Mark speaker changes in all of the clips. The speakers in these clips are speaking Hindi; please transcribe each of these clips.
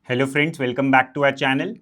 Speaker 1: Hello friends, welcome back to our channel.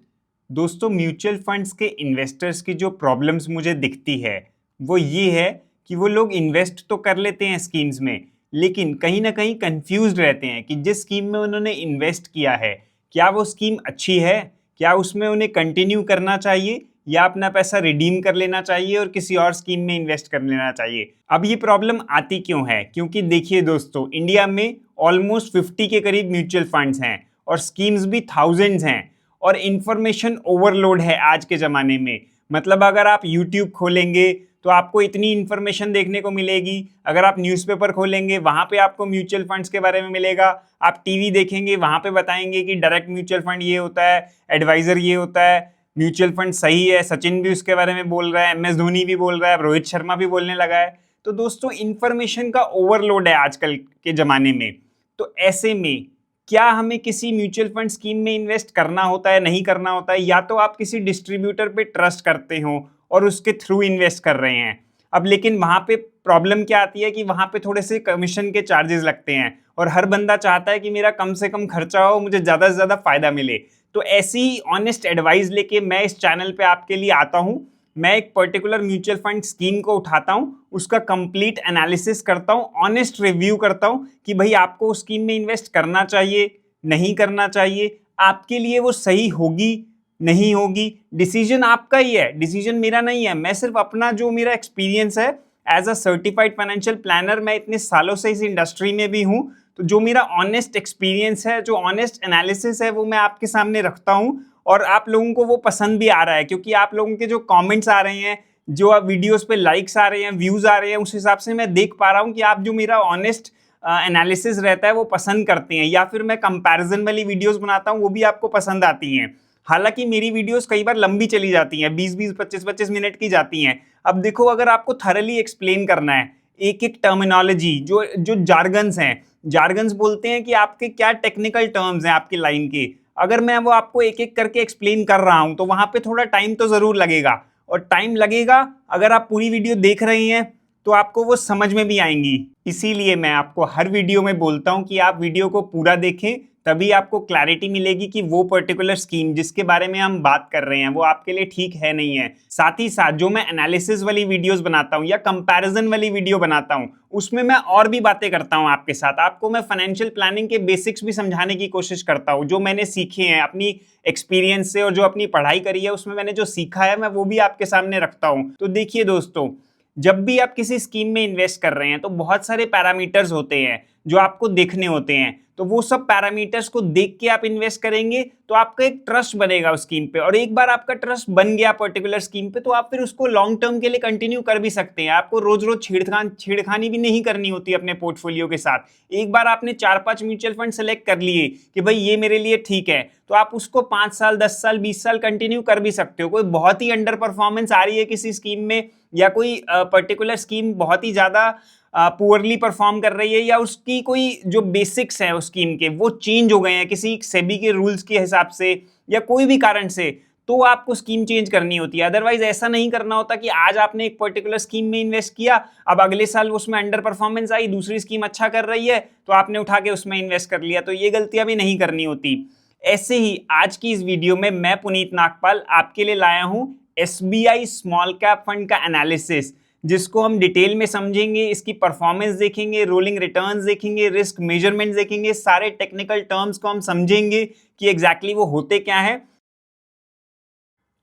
Speaker 1: दोस्तों, म्यूचुअल फंड्स के इन्वेस्टर्स की जो प्रॉब्लम्स मुझे दिखती है वो ये है कि वो लोग इन्वेस्ट तो कर लेते हैं स्कीम्स में, लेकिन कहीं ना कहीं कंफ्यूज्ड रहते हैं कि जिस स्कीम में उन्होंने इन्वेस्ट किया है क्या वो स्कीम अच्छी है, क्या उसमें उन्हें कंटिन्यू करना चाहिए या अपना पैसा रिडीम कर लेना चाहिए और किसी और स्कीम में इन्वेस्ट कर लेना चाहिए। अब ये प्रॉब्लम आती क्यों है? क्योंकि देखिए दोस्तों, इंडिया में ऑलमोस्ट 50 के करीब म्यूचुअल फंड्स हैं और स्कीम्स भी थाउजेंड्स हैं और इंफॉर्मेशन ओवरलोड है आज के ज़माने में। मतलब अगर आप यूट्यूब खोलेंगे तो आपको इतनी इन्फॉर्मेशन देखने को मिलेगी, अगर आप न्यूज़पेपर खोलेंगे वहाँ पे आपको म्यूचुअल फंड्स के बारे में मिलेगा, आप टीवी देखेंगे वहाँ पे बताएंगे कि डायरेक्ट म्यूचुअल फंड ये होता है, एडवाइज़र ये होता है, म्यूचुअल फंड सही है, सचिन भी उसके बारे में बोल रहा है, MS धोनी भी बोल रहा है, रोहित शर्मा भी बोलने लगा है। तो दोस्तों, इन्फॉर्मेशन का ओवरलोड है आजकल के ज़माने में। तो ऐसे में क्या हमें किसी म्यूचुअल फंड स्कीम में इन्वेस्ट करना होता है, नहीं करना होता है? या तो आप किसी डिस्ट्रीब्यूटर पे ट्रस्ट करते हो और उसके थ्रू इन्वेस्ट कर रहे हैं। अब लेकिन वहाँ पे प्रॉब्लम क्या आती है कि वहाँ पे थोड़े से कमीशन के चार्जेस लगते हैं और हर बंदा चाहता है कि मेरा कम से कम खर्चा हो, मुझे ज़्यादा से ज़्यादा फायदा मिले। तो ऐसी ही ऑनेस्ट एडवाइस लेके मैं इस चैनल पे आपके लिए आता हूँ। मैं एक पर्टिकुलर म्यूचुअल फंड स्कीम को उठाता हूँ, उसका कंप्लीट एनालिसिस करता हूँ, ऑनेस्ट रिव्यू करता हूँ कि भाई आपको उस स्कीम में इन्वेस्ट करना चाहिए, नहीं करना चाहिए, आपके लिए वो सही होगी, नहीं होगी। डिसीजन आपका ही है, डिसीजन मेरा नहीं है। मैं सिर्फ अपना जो मेरा एक्सपीरियंस है as a certified financial planner, मैं इतने सालों से इस इंडस्ट्री में भी हूँ, तो जो मेरा ऑनेस्ट एक्सपीरियंस है, जो ऑनेस्ट एनालिसिस है, वो मैं आपके सामने रखता हूँ। और आप लोगों को वो पसंद भी आ रहा है क्योंकि आप लोगों के जो कमेंट्स आ रहे हैं, जो आप वीडियोस पे लाइक्स आ रहे हैं, व्यूज आ रहे हैं, उस हिसाब से मैं देख पा रहा हूँ कि आप जो मेरा ऑनेस्ट एनालिसिस रहता है वो पसंद करते हैं, या फिर मैं कंपैरिजन वाली वीडियोस बनाता हूँ वो भी आपको पसंद आती हैं। हालांकि मेरी वीडियोस कई बार लंबी चली जाती हैं, 20-20, 25-25 मिनट की जाती हैं। अब देखो, अगर आपको थरली एक्सप्लेन करना है एक एक टर्मिनोलॉजी, जो जो जार्गन्स हैं, जार्गन्स बोलते हैं कि आपके क्या टेक्निकल टर्म्स हैं आपकी लाइन के, अगर मैं वो आपको एक एक करके एक्सप्लेन कर रहा हूं तो वहां पे थोड़ा टाइम तो जरूर लगेगा। और टाइम लगेगा, अगर आप पूरी वीडियो देख रहे हैं तो आपको वो समझ में भी आएंगी। इसीलिए मैं आपको हर वीडियो में बोलता हूं कि आप वीडियो को पूरा देखें, तभी आपको क्लैरिटी मिलेगी कि वो पर्टिकुलर स्कीम जिसके बारे में हम बात कर रहे हैं वो आपके लिए ठीक है नहीं है। साथ ही साथ जो मैं एनालिसिस वाली वीडियोस बनाता हूं या कंपैरिजन वाली वीडियो बनाता हूं, उसमें मैं और भी बातें करता हूं आपके साथ। आपको मैं फाइनेंशियल प्लानिंग के बेसिक्स भी समझाने की कोशिश करता हूं, जो मैंने सीखे हैं अपनी एक्सपीरियंस से और जो अपनी पढ़ाई करी है उसमें मैंने जो सीखा है मैं वो भी आपके सामने रखता हूं। तो देखिए दोस्तों, जब भी आप किसी स्कीम में इन्वेस्ट कर रहे हैं तो बहुत सारे पैरामीटर्स होते हैं जो आपको देखने होते हैं। तो वो सब पैरामीटर्स को देख के आप इन्वेस्ट करेंगे तो आपका एक ट्रस्ट बनेगा उस स्कीम पे, और एक बार आपका ट्रस्ट बन गया पर्टिकुलर स्कीम पे तो आप फिर उसको लॉन्ग टर्म के लिए कंटिन्यू कर भी सकते हैं। आपको रोज रोज छेड़खानी भी नहीं करनी होती अपने पोर्टफोलियो के साथ। एक बार आपने 4-5 म्यूचुअल फंड सेलेक्ट कर लिए कि भाई ये मेरे लिए ठीक है, तो आप उसको 5 साल, 10 साल, 20 साल कंटिन्यू कर भी सकते हो। कोई बहुत ही अंडर परफॉर्मेंस आ रही है किसी स्कीम में, या कोई पर्टिकुलर स्कीम बहुत ही ज्यादा पुअरली परफॉर्म कर रही है, या उसकी कोई जो बेसिक्स है उस स्कीम के वो चेंज हो गए हैं किसी सेबी के रूल्स के हिसाब से या कोई भी कारण से, तो आपको स्कीम चेंज करनी होती है। अदरवाइज ऐसा नहीं करना होता कि आज आपने एक पर्टिकुलर स्कीम में इन्वेस्ट किया, अब अगले साल उसमें अंडर परफॉर्मेंस आई, दूसरी स्कीम अच्छा कर रही है तो आपने उठा के उसमें इन्वेस्ट कर लिया। तो ये गलतियां भी नहीं करनी होती। ऐसे ही आज की इस वीडियो में मैं पुनीत नागपाल आपके लिए लाया हूं SBI स्मॉल कैप फंड का एनालिसिस, जिसको हम डिटेल में समझेंगे, इसकी परफॉर्मेंस देखेंगे, रोलिंग रिटर्न्स देखेंगे, रिस्क मेजरमेंट्स देखेंगे, सारे टेक्निकल टर्म्स को हम समझेंगे कि एग्जैक्टली वो होते क्या है।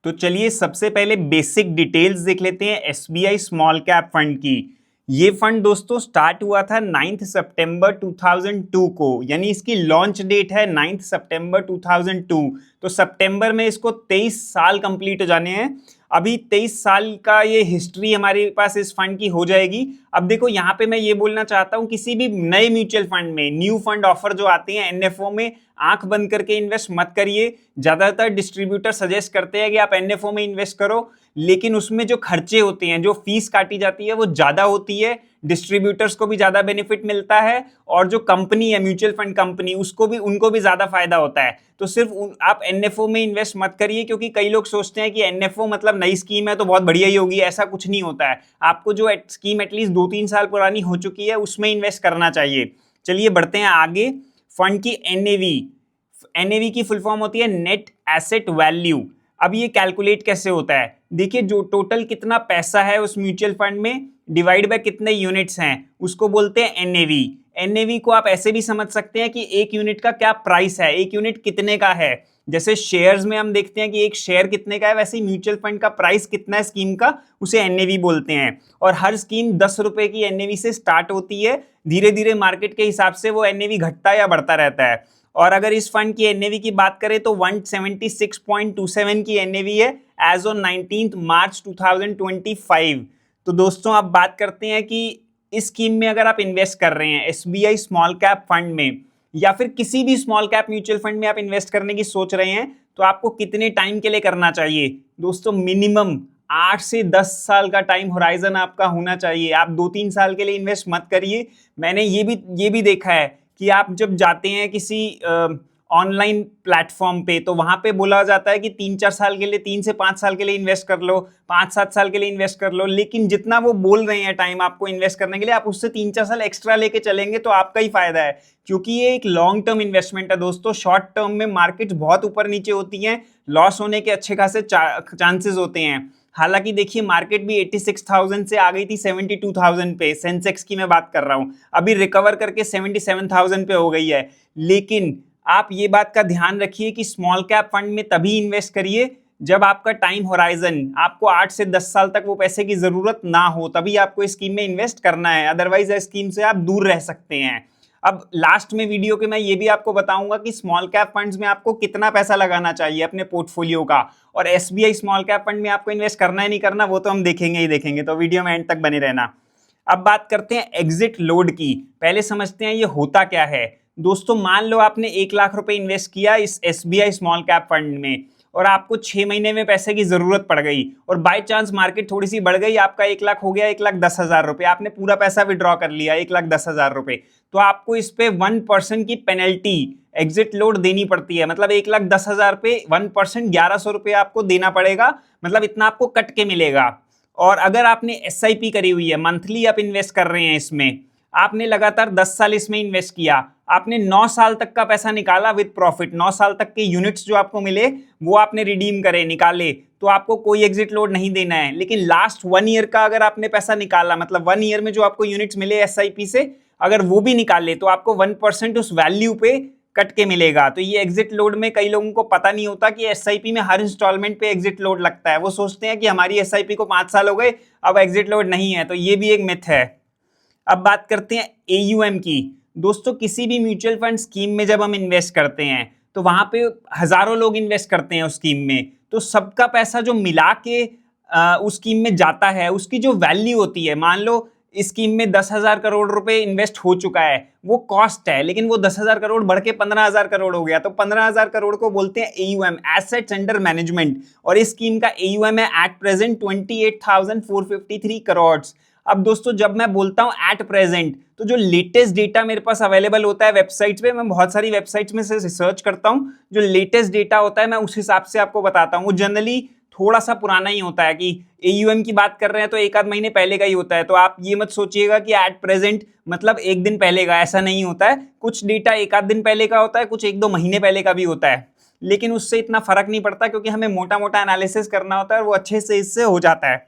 Speaker 1: तो चलिए सबसे पहले बेसिक डिटेल्स देख लेते हैं SBI स्मॉल कैप फंड की। ये फंड दोस्तों स्टार्ट हुआ था 9 सितंबर 2002 को, यानी इसकी लॉन्च डेट है 9 सितंबर 2002। तो सितंबर में इसको 23 साल कंप्लीट हो जाने हैं। अभी 23 साल का ये हिस्ट्री हमारे पास इस फंड की हो जाएगी। अब देखो, यहाँ पे मैं ये बोलना चाहता हूँ, किसी भी नए म्यूचुअल फंड में न्यू फंड ऑफर जो आते हैं NFO में, आंख बंद करके इन्वेस्ट मत करिए। ज्यादातर डिस्ट्रीब्यूटर सजेस्ट करते हैं कि आप NFO में इन्वेस्ट करो, लेकिन उसमें जो खर्चे होते हैं, जो फीस काटी जाती है वो ज्यादा होती है। डिस्ट्रीब्यूटर्स को भी ज्यादा बेनिफिट मिलता है और जो कंपनी है म्यूचुअल फंड कंपनी, उनको भी ज्यादा फायदा होता है। तो सिर्फ आप NFO में इन्वेस्ट मत करिए, क्योंकि कई लोग सोचते हैं कि NFO मतलब नई स्कीम है तो बहुत बढ़िया ही होगी। ऐसा कुछ नहीं होता है। आपको जो स्कीम एटलीस्ट 2-3 साल पुरानी हो चुकी है उसमें इन्वेस्ट करना चाहिए। चलिए बढ़ते हैं आगे। फंड की NAV, NAV की फुल फॉर्म होती है नेट एसेट वैल्यू। अब ये कैलकुलेट कैसे होता है, देखिए जो टोटल कितना पैसा है उस म्यूचुअल फंड में डिवाइड बाय कितने यूनिट्स हैं उसको बोलते हैं NAV। NAV को आप ऐसे भी समझ सकते हैं कि एक यूनिट का क्या प्राइस है, एक यूनिट कितने का है। जैसे शेयर्स में हम देखते हैं कि एक शेयर कितने का है, वैसे ही म्यूचुअल फंड का प्राइस कितना है स्कीम का, उसे NAV बोलते हैं। और हर स्कीम 10 रुपए की NAV से स्टार्ट होती है, धीरे धीरे मार्केट के हिसाब से वो NAV घटता या बढ़ता रहता है। और अगर इस फंड की NAV की बात करें तो 176.27 की NAV है एज ऑन 19 मार्च 2025। तो दोस्तों अब बात करते हैं कि इस स्कीम में अगर आप इन्वेस्ट कर रहे हैं SBI स्मॉल कैप फंड में या फिर किसी भी स्मॉल कैप म्यूचुअल फंड में आप इन्वेस्ट करने की सोच रहे हैं तो आपको कितने टाइम के लिए करना चाहिए। दोस्तों मिनिमम 8 से 10 साल का टाइम होराइजन आपका होना चाहिए। आप 2-3 साल के लिए इन्वेस्ट मत करिए। मैंने ये भी देखा है कि आप जब जाते हैं किसी ऑनलाइन प्लेटफॉर्म पे तो वहां पे बोला जाता है कि 3-4 साल के लिए, 3 से 5 साल के लिए इन्वेस्ट कर लो, 5-7 साल के लिए इन्वेस्ट कर लो, लेकिन जितना वो बोल रहे हैं टाइम आपको इन्वेस्ट करने के लिए, आप उससे 3-4 साल एक्स्ट्रा लेके चलेंगे तो आपका ही फायदा है, क्योंकि ये एक लॉन्ग टर्म इन्वेस्टमेंट है दोस्तों। शॉर्ट टर्म में मार्केट बहुत ऊपर नीचे होती हैं, लॉस होने के अच्छे खासे चांसेस होते हैं। हालांकि देखिए मार्केट भी 86,000 से आ गई थी 72,000 पे, सेंसेक्स की मैं बात कर रहा हूं, अभी रिकवर करके 77,000 पे हो गई है। लेकिन आप ये बात का ध्यान रखिए कि स्मॉल कैप फंड में तभी इन्वेस्ट करिए जब आपका टाइम होराइजन, आपको 8 से 10 साल तक वो पैसे की जरूरत ना हो, तभी आपको इस स्कीम में इन्वेस्ट करना है। अदरवाइज इस स्कीम से आप दूर रह सकते हैं। अब लास्ट में वीडियो के मैं ये भी आपको बताऊंगा कि स्मॉल कैप फंड्स में आपको कितना पैसा लगाना चाहिए अपने पोर्टफोलियो का, और SBI स्मॉल कैप फंड में आपको इन्वेस्ट करना है नहीं करना वो तो हम देखेंगे ही देखेंगे, तो वीडियो में एंड तक बने रहना। अब बात करते हैं एग्जिट लोड की। पहले समझते हैं ये होता क्या है। दोस्तों मान लो आपने 1 लाख रुपए इन्वेस्ट किया इस SBI स्मॉल कैप फंड में और आपको 6 महीने में पैसे की जरूरत पड़ गई और बाय चांस मार्केट थोड़ी सी बढ़ गई, आपका 1 लाख हो गया 1,10,000 रुपए, आपने पूरा पैसा विड्रॉ कर लिया 1,10,000 रुपए, तो आपको इस पे 1% की पेनल्टी एग्जिट लोड देनी पड़ती है। मतलब 1,10,000 पे 1% 1,100 रुपए आपको देना पड़ेगा, मतलब इतना आपको कट के मिलेगा। और अगर आपने SIP करी हुई है, मंथली आप इन्वेस्ट कर रहे हैं इसमें, आपने लगातार 10 साल इसमें इन्वेस्ट किया, आपने 9 साल तक का पैसा निकाला विद प्रॉफिट, 9 साल तक के यूनिट्स जो आपको मिले वो आपने रिडीम करे, निकाले, तो आपको कोई एग्जिट लोड नहीं देना है। लेकिन लास्ट 1 ईयर का अगर आपने पैसा निकाला, मतलब 1 ईयर में जो आपको यूनिट्स मिले SIP से, अगर वो भी निकाले तो आपको 1% उस वैल्यू पे कट के मिलेगा। तो ये एग्जिट लोड में कई लोगों को पता नहीं होता कि SIP में हर इंस्टॉलमेंट पे एग्जिट लोड लगता है। वो सोचते हैं कि हमारी SIP को 5 साल हो गए अब एग्जिट लोड नहीं है, तो ये भी एक मिथ है। अब बात करते हैं AUM की। दोस्तों किसी भी म्यूचुअल फंड स्कीम में जब हम इन्वेस्ट करते हैं तो वहां पे हजारों लोग इन्वेस्ट करते हैं उस स्कीम में, तो सबका पैसा जो मिला के उस स्कीम में जाता है उसकी जो वैल्यू होती है, मान लो इस स्कीम में 10,000 करोड़ रुपए इन्वेस्ट हो चुका है, वो कॉस्ट है, लेकिन वो 10,000 करोड़ बढ़ के 15,000 करोड़ हो गया, तो 15,000 करोड़ को बोलते हैं AUM, एसेट्स अंडर मैनेजमेंट। और इस स्कीम का AUM है एट प्रेजेंट 28,453 करोड़। अब दोस्तों जब मैं बोलता हूं एट प्रेजेंट, तो जो लेटेस्ट डेटा मेरे पास अवेलेबल होता है वेबसाइट्स पे, मैं बहुत सारी वेबसाइट्स में से रिसर्च करता हूं, जो लेटेस्ट डेटा होता है मैं उस हिसाब से आपको बताता हूं। वो जनरली थोड़ा सा पुराना ही होता है, कि AUM की बात कर रहे हैं तो 1-आध महीने पहले का ही होता है, तो आप ये मत सोचिएगा कि एट प्रेजेंट मतलब 1 दिन पहले का, ऐसा नहीं होता है। कुछ डेटा 1-आध दिन पहले का होता है, कुछ 1-2 महीने पहले का भी होता है, लेकिन उससे इतना फर्क नहीं पड़ता क्योंकि हमें मोटा मोटा एनालिसिस करना होता है और वो अच्छे से इससे हो जाता है।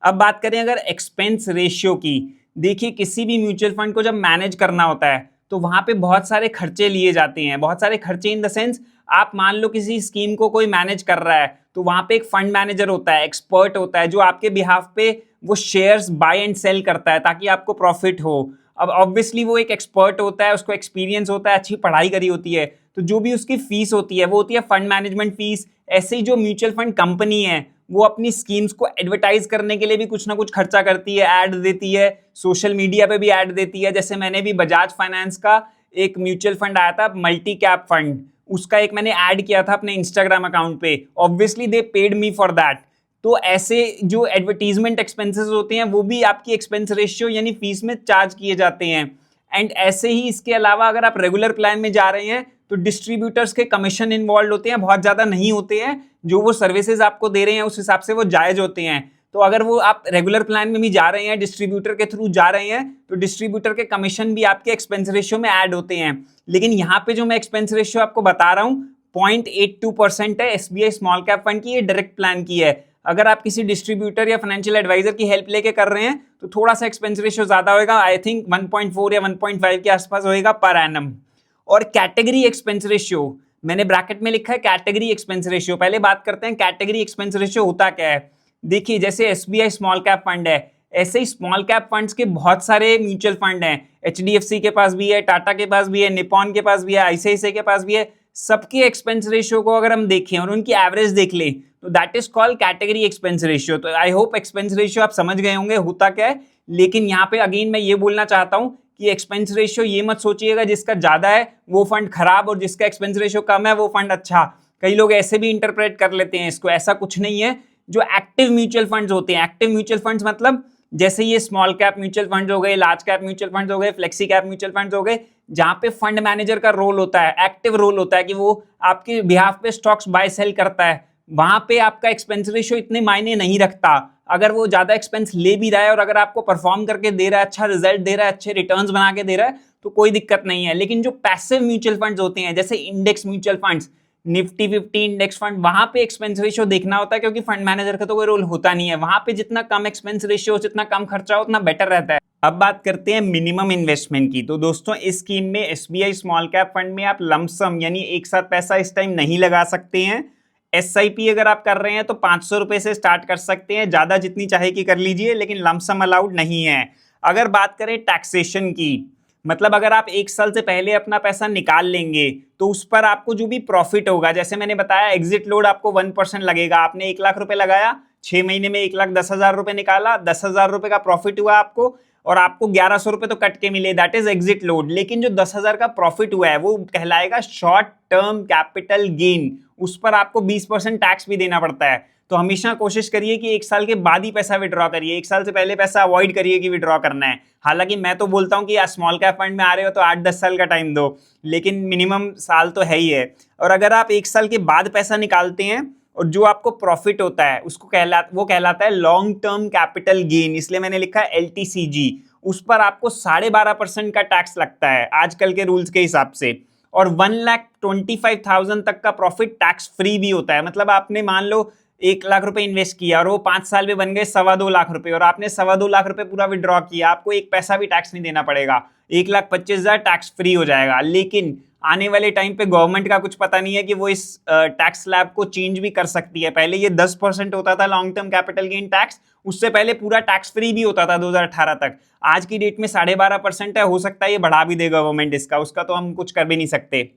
Speaker 1: अब बात करें अगर एक्सपेंस रेशियो की, देखिए किसी भी म्यूचुअल फंड को जब मैनेज करना होता है तो वहां पे बहुत सारे खर्चे लिए जाते हैं। बहुत सारे खर्चे इन द सेंस, आप मान लो किसी स्कीम को कोई मैनेज कर रहा है तो वहां पे एक फंड मैनेजर होता है, एक्सपर्ट होता है, जो आपके बिहाफ पे वो शेयर्स बाय एंड सेल करता है ताकि आपको प्रॉफिट हो। अब ऑब्वियसली वो एक एक्सपर्ट होता है, उसको एक्सपीरियंस होता है, अच्छी पढ़ाई करी होती है, तो जो भी उसकी फीस होती है वो होती है फंड मैनेजमेंट फीस। ऐसे ही जो म्यूचुअल फंड कंपनी है वो अपनी स्कीम्स को एडवर्टाइज करने के लिए भी कुछ ना कुछ खर्चा करती है, ऐड देती है, सोशल मीडिया पे भी ऐड देती है। जैसे मैंने भी बजाज फाइनेंस का एक म्यूचुअल फंड आया था मल्टी कैप फंड, उसका एक मैंने ऐड किया था अपने इंस्टाग्राम अकाउंट पे, obviously they paid me for that. तो ऐसे जो एडवर्टीजमेंट एक्सपेंसेस होते हैं वो भी आपकी एक्सपेंस रेशियो यानी फीस में चार्ज किए जाते हैं। एंड ऐसे ही इसके अलावा अगर आप रेगुलर प्लान में जा रहे हैं तो डिस्ट्रीब्यूटर्स के कमीशन इन्वॉल्व होते हैं, बहुत ज़्यादा नहीं होते हैं, जो वो सर्विसेज आपको दे रहे हैं उस हिसाब से वो जायज़ होते हैं। तो अगर वो आप रेगुलर प्लान में भी जा रहे हैं, डिस्ट्रीब्यूटर के थ्रू जा रहे हैं, तो डिस्ट्रीब्यूटर के कमीशन भी आपके एक्सपेंस रेशियो में ऐड होते हैं। लेकिन यहाँ पे जो मैं एक्सपेंस रेशियो आपको बता रहा हूँ 0.82% है एसबीआई स्मॉल कैप फंड की, ये डायरेक्ट प्लान की है। अगर आप किसी डिस्ट्रीब्यूटर या फाइनेंशियल एडवाइजर की हेल्प लेके कर रहे हैं तो थोड़ा सा एक्सपेंस रेशियो ज्यादा होगा, आई थिंक 1.4 या 1.5 के आसपास होएगा पर एनम। और कैटेगरी एक्सपेंस रेशियो मैंने ब्रैकेट में लिखा है, कैटेगरी एक्सपेंस रेशियो। पहले बात करते हैं कैटेगरी एक्सपेंस रेशियो होता क्या है। देखिए जैसे एसबीआई स्मॉल कैप फंड है, ऐसे ही स्मॉल कैप फंड्स के बहुत सारे म्यूचुअल फंड हैं। एचडीएफसी के पास भी है, टाटा के पास भी है, निपॉन के पास भी है, आईसीआईसीआई के पास भी है। सबके एक्सपेंस रेशियो को अगर हम देखें और उनकी एवरेज देख लें तो that is called category expense ratio. तो आई होप एक्सपेंस रेशियो आप समझ गए होंगे होता क्या है। लेकिन यहाँ पे अगेन मैं ये बोलना चाहता हूँ कि एक्सपेंस रेशियो ये मत सोचिएगा जिसका ज्यादा है वो फंड खराब और जिसका एक्सपेंस रेशियो कम है वो फंड अच्छा। कई लोग ऐसे भी इंटरप्रेट कर लेते हैं इसको, ऐसा कुछ नहीं है। जो एक्टिव म्यूचुअल फंड्स होते हैं, एक्टिव म्यूचुअल फंड्स मतलब जैसे ये स्मॉल कैप म्यूचुअल फंड हो गए, लार्ज कैप म्यूचुअल फंड हो गए, फ्लेक्सी कैप म्यूचुअल फंड हो गए, जहां पे फंड मैनेजर का रोल होता है, एक्टिव रोल होता है कि वो आपके बिहाफ पे स्टॉक्स बाय सेल करता है, वहां पे आपका एक्सपेंस रेशियो इतने मायने नहीं रखता। अगर वो ज्यादा एक्सपेंस ले भी रहा है और अगर आपको परफॉर्म करके दे रहा है, अच्छा रिजल्ट दे रहा है, अच्छे रिटर्न्स बना के दे रहा है तो कोई दिक्कत नहीं है। लेकिन जो पैसिव म्यूचुअल फंड्स होते हैं जैसे index mutual funds, Nifty 50 index fund, वहां पे एक्सपेंस रेशियो देखना होता है क्योंकि फंड मैनेजर का तो कोई रोल होता नहीं है। वहां पे जितना कम एक्सपेंस रेशियो, जितना कम खर्चा हो उतना बेटर रहता है। अब बात करते हैं मिनिमम इन्वेस्टमेंट की। तो दोस्तों इस स्कीम में एसबीआई स्मॉल कैप फंड में आप लमसम यानी एक साथ पैसा इस टाइम नहीं लगा सकते हैं। एसआईपी अगर आप कर रहे हैं तो 500 रुपए से स्टार्ट कर सकते हैं, ज्यादा जितनी चाहे कि कर लीजिए, लेकिन लमसम अलाउड नहीं है। अगर बात करें टैक्सेशन की, मतलब अगर आप एक साल से पहले अपना पैसा निकाल लेंगे तो उस पर आपको जो भी प्रॉफिट होगा, जैसे मैंने बताया एग्जिट लोड आपको 1% लगेगा। आपने 1 लाख रुपए लगाया, 6 महीने में 1,10,000 रुपए निकाला, 10,000 रुपए का प्रॉफिट हुआ आपको और आपको 1,100 रुपए तो कट के मिले, दैट इज एग्जिट लोड। लेकिन जो 10,000 का प्रॉफिट हुआ है वो कहलाएगा शॉर्ट टर्म कैपिटल गेन, उस पर आपको 20% टैक्स भी देना पड़ता है। तो हमेशा कोशिश करिए कि एक साल के बाद ही पैसा विड्रॉ करिए, एक साल से पहले पैसा अवॉइड करिए कि विड्रॉ करना है। हालांकि मैं तो बोलता हूं कि स्मॉल कैप फंड में आ रहे हो तो 8-10 साल का टाइम दो, लेकिन मिनिमम साल तो है ही है। और अगर आप एक साल के बाद पैसा निकालते हैं और जो आपको प्रॉफिट होता है उसको कहलाता है लॉन्ग टर्म कैपिटल गेन, इसलिए मैंने लिखा है LTCG। उस पर आपको 12.5% का टैक्स लगता है आजकल के रूल्स के हिसाब से। और 1,25,000 तक का प्रॉफिट टैक्स फ्री भी होता है। मतलब आपने मान लो 1 लाख रुपए इन्वेस्ट किया और वो 5 साल में बन गए 2.25 लाख रुपए और आपने 2.25 लाख रुपए पूरा विड्रॉ किया, आपको एक पैसा भी टैक्स नहीं देना पड़ेगा, 1,25,000 टैक्स फ्री हो जाएगा। लेकिन आने वाले टाइम पे गवर्नमेंट का कुछ पता नहीं है कि वो इस टैक्स स्लैब को चेंज भी कर सकती है। पहले ये 10% होता था long term capital gain tax, उससे पहले पूरा टैक्स फ्री भी होता था 2018 तक। आज की डेट में 12.5% है, हो सकता है ये बढ़ा भी दे गवर्नमेंट इसका, उसका तो हम कुछ कर भी नहीं सकते।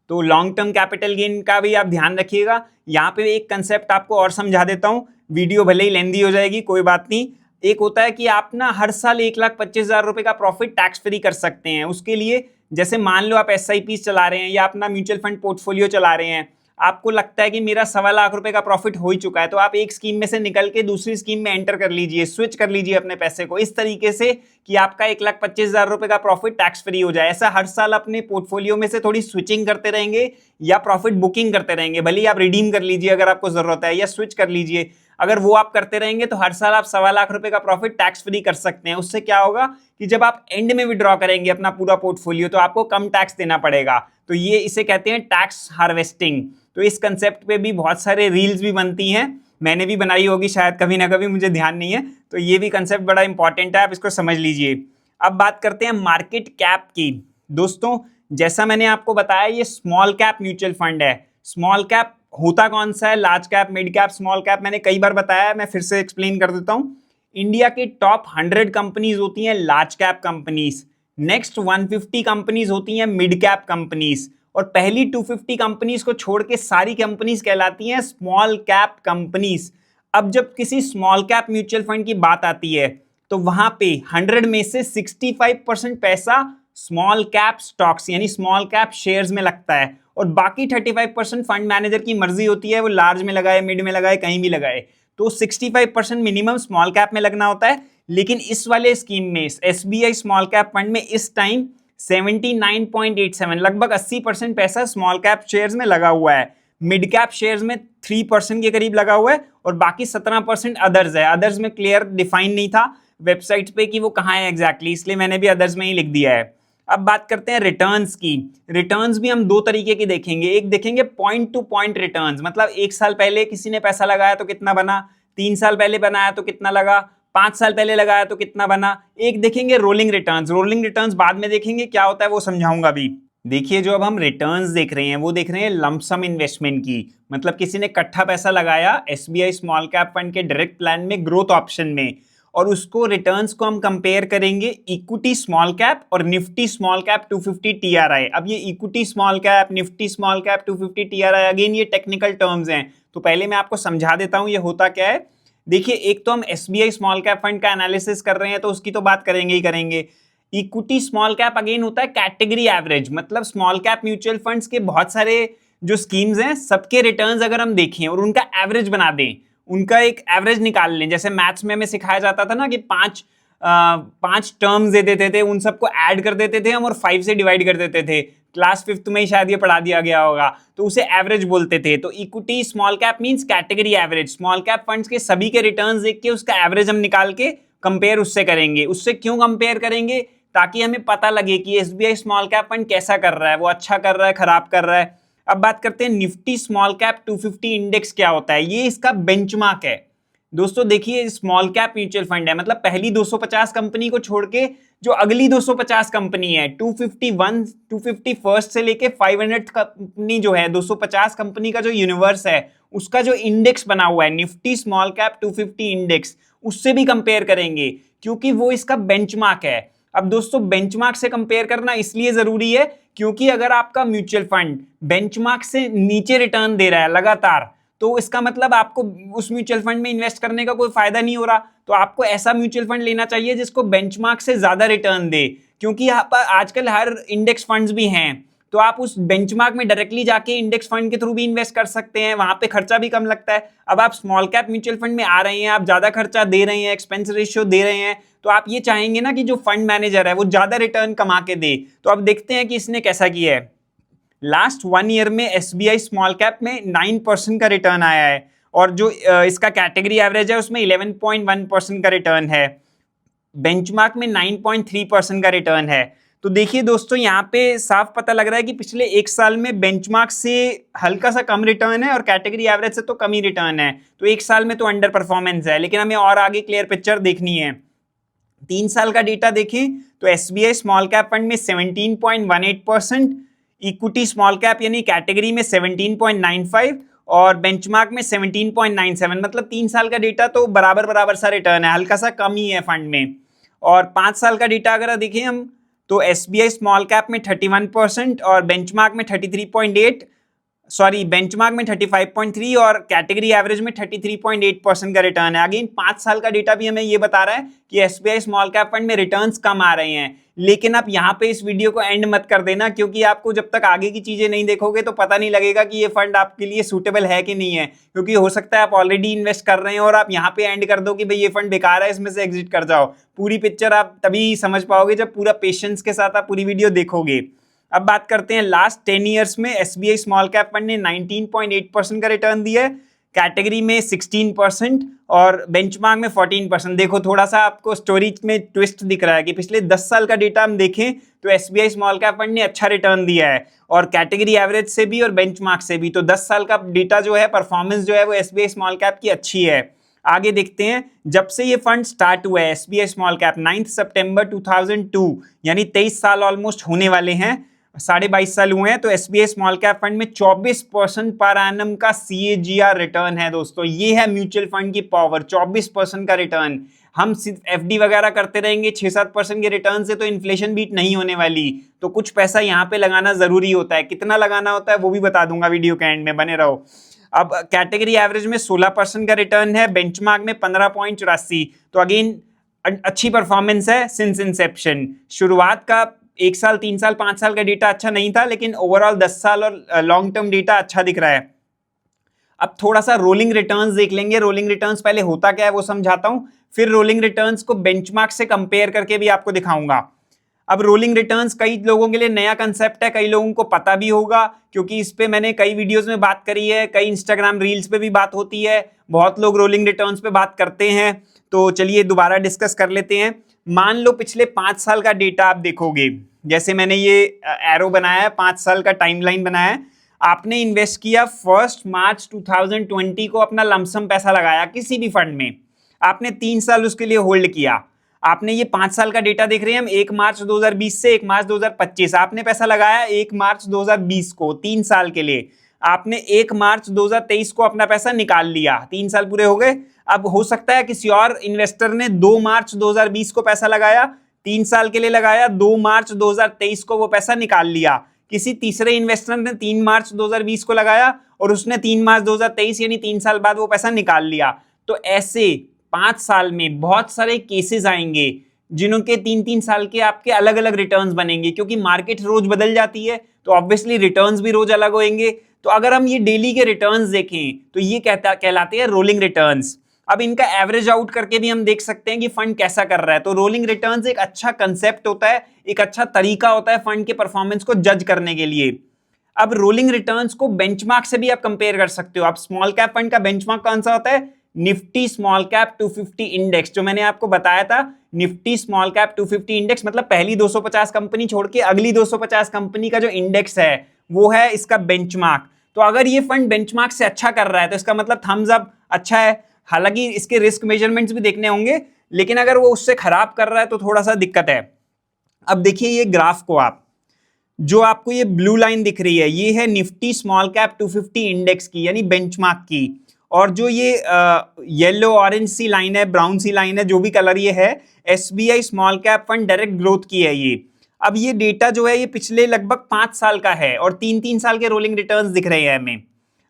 Speaker 1: तो लॉन्ग टर्म कैपिटल गेन का भी आप ध्यान रखिएगा। यहाँ पे एक कंसेप्ट आपको और समझा देता हूँ, वीडियो भले ही लेंदी हो जाएगी कोई बात नहीं। एक होता है कि आप ना हर साल 1,25,000 रुपए का प्रॉफिट टैक्स फ्री कर सकते हैं। उसके लिए जैसे मान लो आप SIP चला रहे हैं या अपना म्यूचुअल फंड पोर्टफोलियो चला रहे हैं, आपको लगता है कि मेरा 2.25 लाख रुपए का प्रॉफिट हो ही चुका है, तो आप एक स्कीम में से निकल के दूसरी स्कीम में एंटर कर लीजिए, स्विच कर लीजिए अपने पैसे को इस तरीके से कि आपका 1,25,000 रुपए का प्रॉफिट टैक्स फ्री हो जाए। ऐसा हर साल अपने पोर्टफोलियो में से थोड़ी स्विचिंग करते रहेंगे या प्रॉफिट बुकिंग करते रहेंगे, भले ही आप रिडीम कर लीजिए अगर आपको जरूरत है या स्विच कर लीजिए। अगर वो आप करते रहेंगे तो हर साल आप 2.25 लाख रुपए का प्रॉफिट टैक्स फ्री कर सकते हैं। उससे क्या होगा कि जब आप एंड में विड्रॉ करेंगे अपना पूरा पोर्टफोलियो तो आपको कम टैक्स देना पड़ेगा। तो ये इसे कहते हैं टैक्स हार्वेस्टिंग। तो इस कंसेप्ट पे भी बहुत सारे रील्स भी बनती हैं, मैंने भी बनाई होगी शायद कभी ना कभी, मुझे ध्यान नहीं है। तो ये भी कंसेप्ट बड़ा इंपॉर्टेंट है, आप इसको समझ लीजिए। अब बात करते हैं मार्केट कैप की। दोस्तों जैसा मैंने आपको बताया ये स्मॉल कैप म्यूचुअल फंड है। स्मॉल कैप होता कौन सा है, large cap, mid cap, small cap, मैंने कई बार बताया है, मैं फिर से एक्सप्लेन कर देता हूं। इंडिया की टॉप 100 कंपनीज होती हैं large cap companies, next 150 companies होती हैं मिड कैप कंपनीज, और पहली 250 कंपनीज को छोड़ के सारी कंपनीज कहलाती हैं स्मॉल कैप कंपनीज। अब जब किसी स्मॉल कैप म्यूचुअल फंड की बात आती है तो वहां पे 100 में से 65% पैसा स्मॉल कैप स्टॉक्स यानी स्मॉल कैप शेयर्स में लगता है, और बाकी 35% फंड मैनेजर की मर्जी होती है, वो लार्ज में लगाए, मिड में लगाए, कहीं भी लगाए। तो 65% मिनिमम स्मॉल कैप में लगना होता है। लेकिन इस वाले स्कीम में SBI स्मॉल कैप फंड में इस टाइम 79.87 लगभग 80% पैसा स्मॉल कैप शेयर्स में लगा हुआ है, मिड कैप शेयर्स में 3% के करीब लगा हुआ है और बाकी 17% अदर्स है। अदर्स में क्लियर डिफाइन नहीं था वेबसाइट पे कि वो कहाँ है एग्जैक्टली, इसलिए मैंने भी अदर्स में ही लिख दिया है। अब बात करते हैं रिटर्न्स की। रिटर्न्स भी हम दो तरीके की देखेंगे। एक देखेंगे पॉइंट टू पॉइंट रिटर्न्स, मतलब 1 साल पहले किसी ने पैसा लगाया तो कितना बना, 3 साल पहले बनाया तो कितना लगा, 5 साल पहले लगाया तो कितना बना। एक देखेंगे रोलिंग रिटर्न्स। रोलिंग रिटर्न्स बाद में देखेंगे क्या होता है, वो समझाऊंगा भी। देखिए जो अब हम रिटर्न्स देख रहे हैं वो देख रहे हैं लंप सम इन्वेस्टमेंट की, मतलब किसी ने इकट्ठा पैसा लगाया एसबीआई स्मॉल कैप फंड के डायरेक्ट प्लान में ग्रोथ ऑप्शन में, और उसको रिटर्न्स को हम कंपेयर करेंगे इक्विटी स्मॉल कैप और निफ्टी स्मॉल कैप 250 टीआरआई। अब ये equity small cap, Nifty small cap 250 TRI, again ये टेक्निकल टर्म्स हैं, तो पहले मैं आपको समझा देता हूं ये होता क्या है। देखिए एक तो हम एसबीआई स्मॉल कैप फंड का एनालिसिस कर रहे हैं तो उसकी तो बात करेंगे ही करेंगे। इक्विटी स्मॉल कैप अगेन होता है कैटेगरी एवरेज, मतलब स्मॉल कैप म्यूचुअल फंड्स के बहुत सारे जो स्कीम्स हैं सबके रिटर्न्स अगर हम देखें और उनका एवरेज बना दें, उनका एक एवरेज निकाल लें। जैसे मैथ्स में हमें सिखाया जाता था ना कि पांच टर्म्स दे देते थे, उन सबको ऐड कर देते थे हम और 5 से डिवाइड कर देते थे। क्लास 5th में ही शायद ये पढ़ा दिया गया होगा, तो उसे एवरेज बोलते थे। तो equity small cap means category average, small cap funds के सभी के रिटर्न्स देख के उसका एवरेज हम निकाल के कंपेयर उससे करेंगे। उससे क्यों कंपेयर करेंगे, ताकि हमें पता लगे कि एसबीआई स्मॉल कैप फंड कैसा कर रहा है, वो अच्छा कर रहा है, खराब कर रहा है। अब बात करते हैं निफ्टी स्मॉल कैप 250 इंडेक्स क्या होता है। ये इसका बेंचमार्क है दोस्तों। देखिए स्मॉल कैप म्यूचुअल फंड है, मतलब पहली 250 कंपनी को छोड़ के जो अगली 250 कंपनी है, 251 250 फर्स्ट से लेके 500 कंपनी जो है, 250 कंपनी का जो यूनिवर्स है उसका जो इंडेक्स बना हुआ है निफ्टी स्मॉल कैप 250 इंडेक्स, उससे भी कंपेयर करेंगे क्योंकि वो इसका बेंचमार्क है। अब दोस्तों बेंचमार्क से कंपेयर करना इसलिए जरूरी है क्योंकि अगर आपका म्यूचुअल फंड बेंचमार्क से नीचे रिटर्न दे रहा है लगातार, तो इसका मतलब आपको उस म्यूचुअल फंड में इन्वेस्ट करने का कोई फायदा नहीं हो रहा। तो आपको ऐसा म्यूचुअल फंड लेना चाहिए जिसको बेंचमार्क से ज्यादा रिटर्न दे, क्योंकि यहाँ पर आजकल हर इंडेक्स फंड्स भी हैं, तो आप उस बेंचमार्क में डायरेक्टली जाके इंडेक्स फंड के थ्रू भी इन्वेस्ट कर सकते हैं, वहां पे खर्चा भी कम लगता है। अब आप स्मॉल कैप म्यूचुअल फंड में आ रहे हैं, आप ज्यादा खर्चा दे रहे हैं, एक्सपेंस रेशियो दे रहे हैं, तो आप ये चाहेंगे ना कि जो फंड मैनेजर है वो ज्यादा रिटर्न कमा के दे। तो अब देखते हैं कि इसने कैसा किया है। लास्ट 1 ईयर में एसबीआई स्मॉल कैप में 9% का रिटर्न आया है और जो इसका कैटेगरी एवरेज है उसमें 11.1% का रिटर्न है, बेंचमार्क में 9.3% का रिटर्न है। तो देखिए दोस्तों यहाँ पे साफ पता लग रहा है कि पिछले 1 साल में बेंचमार्क से हल्का सा कम रिटर्न है और कैटेगरी एवरेज से तो कम ही रिटर्न है, तो 1 साल में तो अंडर परफॉर्मेंस है। लेकिन हमें और आगे क्लियर पिक्चर देखनी है। 3 साल का डेटा देखें तो एसबीआई स्मॉल कैप फंड में 17.18%, इक्विटी स्मॉल कैप यानी कैटेगरी में 17.95 और बेंचमार्क में 17.97, मतलब 3 साल का डेटा तो बराबर बराबर सा रिटर्न है, हल्का सा कम ही है फंड में। और 5 साल का डेटा अगर देखें हम तो एसबीआई स्मॉल कैप में 31% और बेंचमार्क में 33.8, सॉरी बेंचमार्क में 35.3 और कैटेगरी एवरेज में 33.8% का रिटर्न है। अगेन 5 साल का डेटा भी हमें ये बता रहा है कि एसबीआई स्मॉल कैप फंड में रिटर्न्स कम आ रहे हैं। लेकिन आप यहाँ पे इस वीडियो को एंड मत कर देना, क्योंकि आपको जब तक आगे की चीजें नहीं देखोगे तो पता नहीं लगेगा कि ये फंड आपके लिए सूटेबल है कि नहीं है, क्योंकि हो सकता है आप ऑलरेडी इन्वेस्ट कर रहे हैं और आप यहाँ पे एंड कर दो कि भाई ये फंड बेकार है, इसमें से एग्जिट कर जाओ। पूरी पिक्चर आप तभी समझ पाओगे जब पूरा पेशेंस के साथ आप पूरी वीडियो देखोगे। अब बात करते हैं लास्ट 10 ईयर्स में एसबीआई स्मॉल कैप फंड ने 19.8% का रिटर्न दिया है, कैटेगरी में 16% और बेंचमार्क में 14%। देखो थोड़ा सा आपको स्टोरी में ट्विस्ट दिख रहा है कि पिछले 10 साल का डेटा हम देखें तो एसबीआई स्मॉल कैप फंड ने अच्छा रिटर्न दिया है और कैटेगरी एवरेज से भी और बेंचमार्क से भी। तो 10 साल का डेटा जो है, परफॉर्मेंस जो है वो एसबीआई स्मॉल कैप की अच्छी है। आगे देखते हैं, जब से ये फंड स्टार्ट हुआ है एसबीआई स्मॉल कैप 9 सितंबर 2002, यानी 23 साल ऑलमोस्ट होने वाले हैं, 22.5 साल हुए हैं, तो एसबीआई स्मॉल कैप फंड में 24% पर एनम का सीएजीआर रिटर्न है। दोस्तों ये है म्यूचुअल फंड की पावर, 24% का रिटर्न। हम सिर्फ एफडी वगैरह करते रहेंगे 6-7% के रिटर्न से तो इन्फ्लेशन बीट नहीं होने वाली, तो कुछ पैसा यहाँ पे लगाना जरूरी होता है। कितना लगाना होता है वो भी बता दूंगा वीडियो के एंड में, बने रहो। अब कैटेगरी एवरेज में 16% का रिटर्न है, बेंचमार्क में 15.84, तो अगेन अच्छी परफॉर्मेंस है सिंस इंसेप्शन। शुरुआत का 1 साल, 3 साल, 5 साल का डेटा अच्छा नहीं था, लेकिन ओवरऑल 10 साल और लॉन्ग टर्म डेटा अच्छा दिख रहा है। अब थोड़ा सा रोलिंग रिटर्न्स देख लेंगे। रोलिंग रिटर्न्स पहले होता क्या है वो समझाता हूं, फिर रोलिंग रिटर्न्स को बेंचमार्क से कंपेयर करके भी आपको दिखाऊंगा। अब रोलिंग रिटर्न्स कई लोगों के लिए नया कंसेप्ट है, कई लोगों को पता भी होगा क्योंकि इस पे मैंने कई वीडियोस में बात करी है, कई इंस्टाग्राम रील्स पे भी बात होती है, बहुत लोग रोलिंग रिटर्न्स पे बात करते हैं। तो चलिए दोबारा डिस्कस कर लेते हैं। मान लो पिछले 5 साल का डेटा आप देखोगे, जैसे मैंने ये एरो बनाया है, 5 साल का टाइमलाइन बनाया है। आपने इन्वेस्ट किया 1 मार्च 2020 को, अपना लमसम पैसा लगाया किसी भी फंड में, आपने 3 साल उसके लिए होल्ड किया। आपने ये 5 साल का डेटा देख रहे हैं हम, 1 मार्च 2020 से 1 मार्च 2025, आपने पैसा लगाया 1 मार्च 2020 को 3 साल के लिए। आपने 1 मार्च 2023 को अपना पैसा निकाल लिया, 3 साल पूरे हो गए। अब हो सकता है किसी और इन्वेस्टर ने 2 मार्च 2020 को पैसा लगाया, 3 साल के लिए लगाया, 2 मार्च 2023 को वो पैसा निकाल लिया। किसी तीसरे इन्वेस्टर ने 3 मार्च 2020 को लगाया और उसने 3 मार्च 2023 यानी 3 साल बाद वो पैसा निकाल लिया। तो ऐसे 5 साल में बहुत सारे केसेस आएंगे जिनके 3-3 साल के आपके अलग अलग रिटर्न्स बनेंगे, क्योंकि मार्केट रोज बदल जाती है तो ऑब्वियसली रिटर्न्स भी रोज अलग होंगे। तो अगर हम ये डेली के रिटर्न्स देखें तो ये कहलाते हैं रोलिंग रिटर्न्स। अब इनका एवरेज आउट करके भी हम देख सकते हैं कि फंड कैसा कर रहा है। तो रोलिंग रिटर्न्स एक अच्छा कंसेप्ट होता है, एक अच्छा तरीका होता है फंड के परफॉर्मेंस को जज करने के लिए। अब रोलिंग रिटर्न्स को बेंचमार्क से भी आप कंपेयर कर सकते हो। आप स्मॉल कैप फंड का बेंचमार्क कौन सा होता है? निफ्टी स्मॉल कैप 250 इंडेक्स, जो मैंने आपको बताया था। निफ्टी स्मॉल कैप 250 इंडेक्स मतलब पहली 250 कंपनी छोड़ के अगली 250 कंपनी का जो इंडेक्स है वो है इसका बेंचमार्क। तो अगर ये फंड बेंचमार्क से अच्छा कर रहा है तो इसका मतलब थम्स अप, अच्छा है। हालांकि इसके रिस्क मेजरमेंट्स भी देखने होंगे, लेकिन अगर वो उससे खराब कर रहा है तो थोड़ा सा दिक्कत है। अब देखिए ये ग्राफ को, आप जो आपको ये ब्लू लाइन दिख रही है ये है निफ्टी स्मॉल कैप 250 इंडेक्स की, यानी बेंचमार्क की। और जो ये येलो ऑरेंज सी लाइन है, ब्राउन सी लाइन है, जो भी कलर ये है, SBI small cap fund direct growth की है ये। अब ये डेटा जो है ये पिछले लगभग 5 साल का है और 3-3 साल के रोलिंग रिटर्न्स दिख रहे हैं हमें।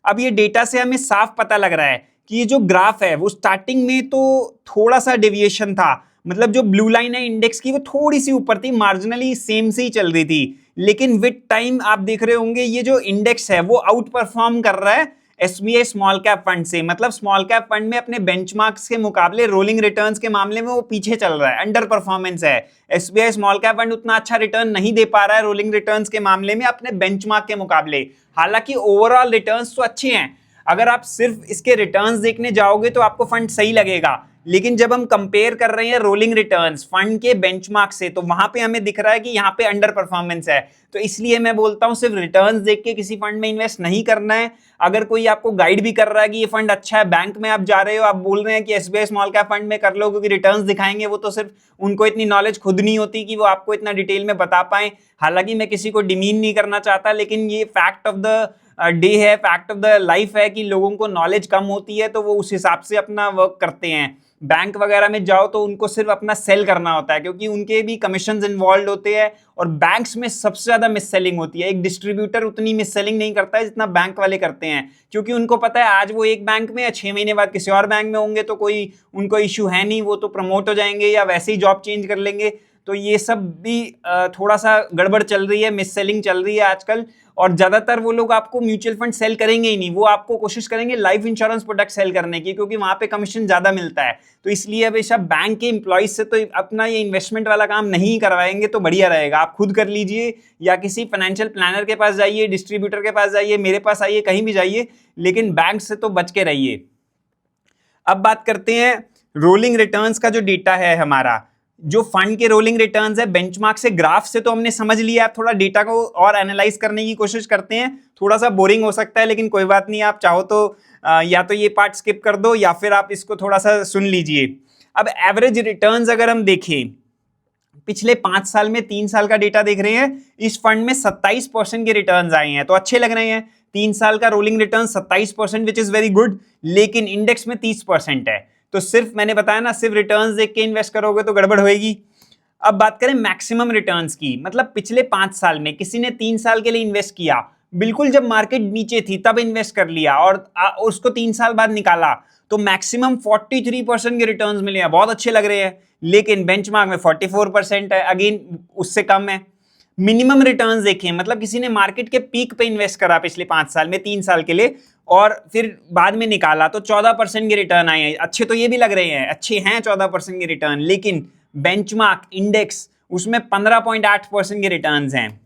Speaker 1: अब ये डेटा से हमें साफ पता लग रहा है कि ये जो ग्राफ है वो स्टार्टिंग में तो थोड़ा सा डेविएशन था, मतलब जो ब्लू लाइन है इंडेक्स की वो थोड़ी सी ऊपर थी, मार्जिनली सेम से ही चल रही थी। लेकिन विद टाइम आप देख रहे होंगे ये जो इंडेक्स है वो आउट परफॉर्म कर रहा है एसबीआई स्मॉल कैप फंड से। मतलब स्मॉल कैप फंड में अपने बेंचमार्क्स के मुकाबले रोलिंग रिटर्न्स के मामले में वो पीछे चल रहा है, अंडर परफॉर्मेंस है। एसबीआई स्मॉल कैप फंड उतना अच्छा रिटर्न नहीं दे पा रहा है रोलिंग रिटर्न्स के मामले में अपने बेंचमार्क के मुकाबले। हालांकि ओवरऑल रिटर्न्स तो अच्छे हैं, अगर आप सिर्फ इसके रिटर्न्स देखने जाओगे तो आपको फंड सही लगेगा। लेकिन जब हम कंपेयर कर रहे हैं रोलिंग रिटर्न्स फंड के बेंचमार्क से तो वहां पे हमें दिख रहा है कि यहाँ पे अंडर परफॉर्मेंस है। तो इसलिए मैं बोलता हूं सिर्फ रिटर्न्स देख के किसी फंड में इन्वेस्ट नहीं करना है। अगर कोई आपको गाइड भी कर रहा है कि ये फंड अच्छा है, बैंक में आप जा रहे हो, आप बोल रहे हैं कि एसबीआई स्मॉल कैप फंड में कर लो क्योंकि रिटर्न्स दिखाएंगे, वो तो सिर्फ उनको इतनी नॉलेज खुद नहीं होती कि वो आपको इतना डिटेल में बता पाए। हालांकि मैं किसी को डिमीन नहीं करना चाहता, लेकिन ये फैक्ट ऑफ द डे है, फैक्ट ऑफ द लाइफ है कि लोगों को नॉलेज कम होती है तो वो उस हिसाब से अपना वर्क करते हैं। बैंक वगैरह में जाओ तो उनको सिर्फ अपना सेल करना होता है क्योंकि उनके भी कमीशंस इन्वॉल्व होते हैं और बैंक्स में सबसे ज्यादा मिस सेलिंग होती है। एक डिस्ट्रीब्यूटर उतनी मिस सेलिंग नहीं करता है जितना बैंक वाले करते हैं, क्योंकि उनको पता है आज वो एक बैंक में है, 6 महीने बाद किसी और बैंक में होंगे तो कोई उनको इश्यू है नहीं, वो तो प्रमोट हो जाएंगे या वैसे ही जॉब चेंज कर लेंगे। तो ये सब भी थोड़ा सा गड़बड़ चल रही है, मिस सेलिंग चल रही है आजकल। और ज्यादातर वो लोग आपको म्यूचुअल फंड सेल करेंगे ही नहीं, वो आपको कोशिश करेंगे लाइफ इंश्योरेंस प्रोडक्ट सेल करने की, क्योंकि वहां पे कमीशन ज्यादा मिलता है। तो इसलिए हमेशा बैंक के एम्प्लॉइज से तो अपना ये इन्वेस्टमेंट वाला काम नहीं करवाएंगे तो बढ़िया रहेगा। आप खुद कर लीजिए या किसी फाइनेंशियल प्लानर के पास जाइए, डिस्ट्रीब्यूटर के पास जाइए, मेरे पास आइए, कहीं भी जाइए, लेकिन बैंक से तो बच के रहिए। अब बात करते हैं रोलिंग रिटर्न्स का जो डेटा है हमारा, जो फंड के रोलिंग रिटर्न्स है बेंचमार्क से, ग्राफ से तो हमने समझ लिया। आप थोड़ा डेटा को और एनालाइज करने की कोशिश करते हैं, थोड़ा सा बोरिंग हो सकता है लेकिन कोई बात नहीं, आप चाहो तो या तो ये पार्ट स्किप कर दो या फिर आप इसको थोड़ा सा सुन लीजिए। अब एवरेज रिटर्न्स अगर हम देखें, पिछले 5 साल में 3 साल का डेटा देख रहे हैं, इस फंड में 27% के रिटर्न्स आए हैं, तो अच्छे लग रहे हैं। 3 साल का rolling return 27%, which is very good. लेकिन इंडेक्स में 30% है, तो सिर्फ मैंने बताया ना, सिर्फ रिटर्न्स देख के इन्वेस्ट करोगे तो गड़बड़ होएगी। अब बात करें मैक्सिमम रिटर्न्स की, मतलब पिछले 5 साल में किसी ने 3 साल के लिए इन्वेस्ट किया, बिल्कुल जब मार्केट नीचे थी तब इन्वेस्ट कर लिया और उसको 3 साल बाद निकाला, तो मैक्सिमम 43% के रिटर्न्स मिले हैं, बहुत अच्छे लग रहे हैं। लेकिन बेंचमार्क में 44% है, अगेन उससे कम है। मिनिमम रिटर्न्स देखें, मतलब किसी ने मार्केट के पीक पे इन्वेस्ट करा पिछले 5 साल में 3 साल के लिए और फिर बाद में निकाला तो 14% के रिटर्न आए हैं। अच्छे तो ये भी लग रहे हैं, अच्छे हैं 14% के रिटर्न, लेकिन बेंचमार्क इंडेक्स उसमें 15.8% के रिटर्न्स हैं।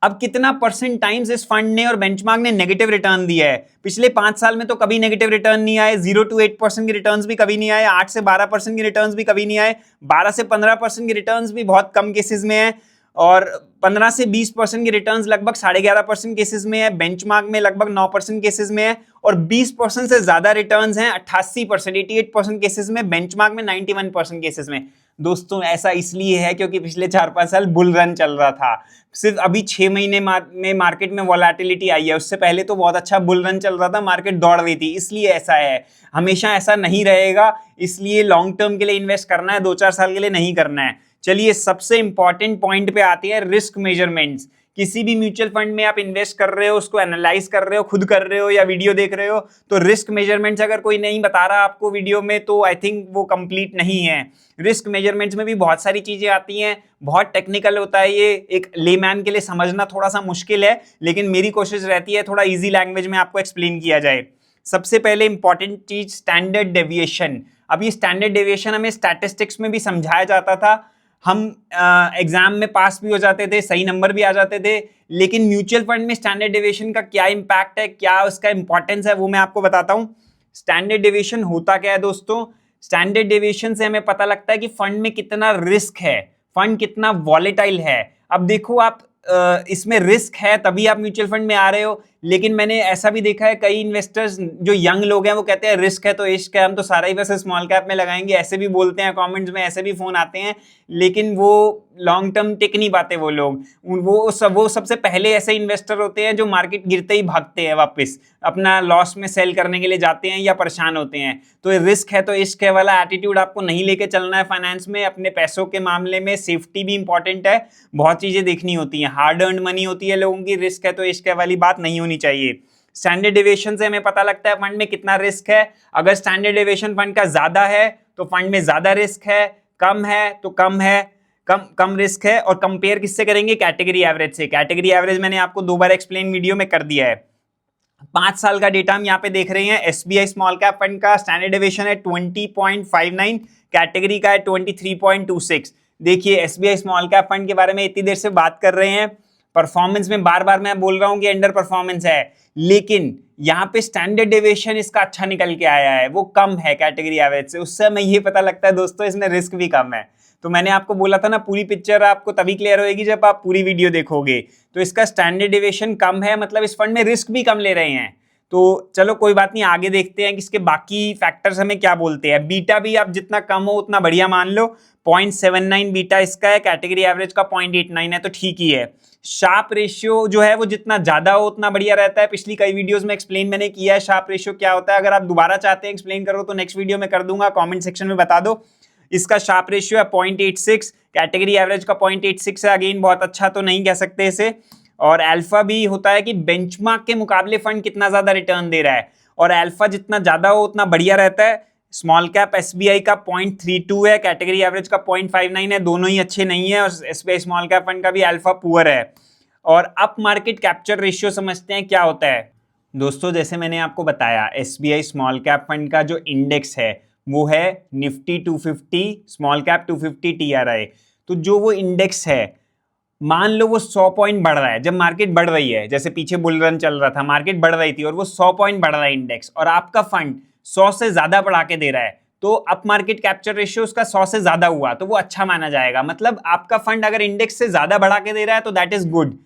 Speaker 1: अब कितना परसेंट टाइम्स इस फंड ने और बेंचमार्क ने नेगेटिव रिटर्न दिया है? पिछले 5 साल में तो कभी नेगेटिव रिटर्न नहीं आए, 0 to 8% के रिटर्न्स भी कभी नहीं आए, 8 से 12% के रिटर्न्स भी कभी नहीं आए, 12 से 15% के रिटर्न्स भी बहुत कम केसेस में है, और 15 से 20% के रिटर्न्स लगभग 11.5% केसेस में है, बेंचमार्क में लगभग 9% केसेस में है, और 20% से ज्यादा रिटर्न्स हैं 88%, 88% केसेस में, बेंचमार्क में 91% केसेस में। दोस्तों ऐसा इसलिए है क्योंकि पिछले 4-5 साल बुल रन चल रहा था। सिर्फ अभी 6 महीने में मार्केट में वॉलेटिलिटी आई है, उससे पहले तो बहुत अच्छा बुल रन चल रहा था, मार्केट दौड़ रही थी, इसलिए ऐसा है। हमेशा ऐसा नहीं रहेगा, इसलिए लॉन्ग टर्म के लिए इन्वेस्ट करना है, 2-4 साल के लिए नहीं करना है। चलिए सबसे इंपॉर्टेंट पॉइंट पे आते हैं, रिस्क मेजरमेंट्स। किसी भी म्यूचुअल फंड में आप इन्वेस्ट कर रहे हो, उसको एनालाइज कर रहे हो, खुद कर रहे हो या वीडियो देख रहे हो, तो रिस्क मेजरमेंट्स अगर कोई नहीं बता रहा आपको वीडियो में तो आई थिंक वो कंप्लीट नहीं है। रिस्क मेजरमेंट्स में भी बहुत सारी चीजें आती हैं, बहुत टेक्निकल होता है, ये एक लेमैन के लिए समझना थोड़ा सा मुश्किल है, लेकिन मेरी कोशिश रहती है थोड़ा इजी लैंग्वेज में आपको एक्सप्लेन किया जाए। सबसे पहले इंपॉर्टेंट चीज स्टैंडर्ड डेविएशन। अब ये स्टैंडर्ड डेविएशन हमें स्टैटिस्टिक्स में भी समझाया जाता था, हम एग्जाम में पास भी हो जाते थे, सही नंबर भी आ जाते थे, लेकिन म्यूचुअल फंड में स्टैंडर्ड डेविएशन का क्या इंपैक्ट है, क्या उसका इंपॉर्टेंस है, वो मैं आपको बताता हूं। स्टैंडर्ड डेविएशन होता क्या है दोस्तों? स्टैंडर्ड डेविएशन से हमें पता लगता है कि फंड में कितना रिस्क है, फंड कितना वॉलेटाइल है। अब देखो आप इसमें रिस्क है तभी आप म्यूचुअल फंड में आ रहे हो, लेकिन मैंने ऐसा भी देखा है कई इन्वेस्टर्स जो यंग लोग हैं वो कहते हैं रिस्क है तो इश्क है, हम तो सारा ही वैसे स्मॉल कैप में लगाएंगे, ऐसे भी बोलते हैं कमेंट्स में, ऐसे भी फोन आते हैं, लेकिन वो लॉन्ग टर्म टिक नहीं पाते वो लोग। वो सबसे पहले ऐसे इन्वेस्टर होते हैं जो मार्केट गिरते ही भागते हैं, वापस अपना लॉस में सेल करने के लिए जाते हैं या परेशान होते हैं। तो रिस्क है तो इश्क है वाला एटीट्यूड आपको नहीं लेके चलना है फाइनेंस में। अपने पैसों के मामले में सेफ्टी भी इंपॉर्टेंट है, बहुत चीजें देखनी होती हैं, हार्ड अर्न मनी होती है लोगों की, रिस्क है तो इश्क है वाली बात नहीं होनी चाहिए। स्टैंडर्ड डेविएशन से हमें पता लगता है फंड में कितना रिस्क है। अगर स्टैंडर्ड डेविएशन फंड का ज्यादा है तो फंड में ज्यादा रिस्क है, कम है तो कम है, कम रिस्क है। और कंपेयर किससे करेंगे? कैटेगरी एवरेज से। कैटेगरी एवरेज मैंने आपको 2 बार एक्सप्लेन वीडियो में कर दिया है। 5 साल का डेटा हम यहाँ पे देख रहे हैं। एसबीआई स्मॉल कैप फंड का स्टैंडर्ड डेविएशन है 20.59, कैटेगरी का है 23.26। देखिए एसबीआई स्मॉल कैप फंड के बारे में इतनी देर से बात कर रहे हैं, परफॉर्मेंस में बार बार मैं बोल रहा हूं कि अंडर परफॉर्मेंस है, लेकिन यहां पे स्टैंडर्ड डेविएशन इसका अच्छा निकल के आया है, वो कम है कैटेगरी एवरेज से। उससे हमें ये पता लगता है दोस्तों इसमें रिस्क भी कम है। तो मैंने आपको बोला था ना, पूरी पिक्चर आपको तभी क्लियर होगी जब आप पूरी वीडियो देखोगे। तो इसका स्टैंडर्ड डेविएशन कम है, मतलब इस फंड में रिस्क भी कम ले रहे हैं। तो चलो कोई बात नहीं, आगे देखते हैं कि इसके बाकी फैक्टर्स हमें क्या बोलते हैं। बीटा भी आप जितना कम हो उतना बढ़िया मान लो, 0.79 बीटा इसका है, कैटेगरी एवरेज का 0.89 है, तो ठीक ही है। शार्प रेशियो जो है वो जितना ज्यादा हो उतना बढ़िया रहता है। पिछली कई वीडियोस में एक्सप्लेन मैंने किया है शार्प रेशियो क्या होता है। अगर आप दोबारा चाहते हैं एक्सप्लेन करो तो नेक्स्ट वीडियो में कर दूंगा, कमेंट सेक्शन में बता दो। इसका शार्प रेशियो है 0.86, कैटेगरी एवरेज का 0.86 है। अगेन बहुत अच्छा तो नहीं कह सकते इसे। और अल्फा भी होता है कि बेंचमार्क के मुकाबले फंड कितना ज्यादा रिटर्न दे रहा है, और अल्फा जितना ज्यादा हो उतना बढ़िया रहता है। स्मॉल कैप एसबीआई का 0.32 है, कैटेगरी एवरेज का 0.59 है, दोनों ही अच्छे नहीं है। और एसबीआई स्मॉल कैप फंड का भी अल्फा पुअर है। और अप मार्केट कैप्चर रेशियो समझते हैं क्या होता है दोस्तों। जैसे मैंने आपको बताया एसबीआई स्मॉल कैप फंड का जो इंडेक्स है वो है निफ्टी 250 स्मॉल कैप 250 टीआरआई। तो जो वो इंडेक्स है, मान लो वो 100 पॉइंट बढ़ रहा है, जब मार्केट बढ़ रही है, जैसे पीछे बुल रन चल रहा था, मार्केट बढ़ रही थी और वो 100 पॉइंट बढ़ रहा है इंडेक्स, और आपका फंड 100 से ज्यादा बढ़ा के दे रहा है, तो अप मार्केट कैप्चर रेशियो उसका 100 से ज्यादा हुआ तो वो अच्छा माना जाएगा। मतलब आपका फंड अगर इंडेक्स से ज्यादा बढ़ा के दे रहा है तो दैट इज गुड।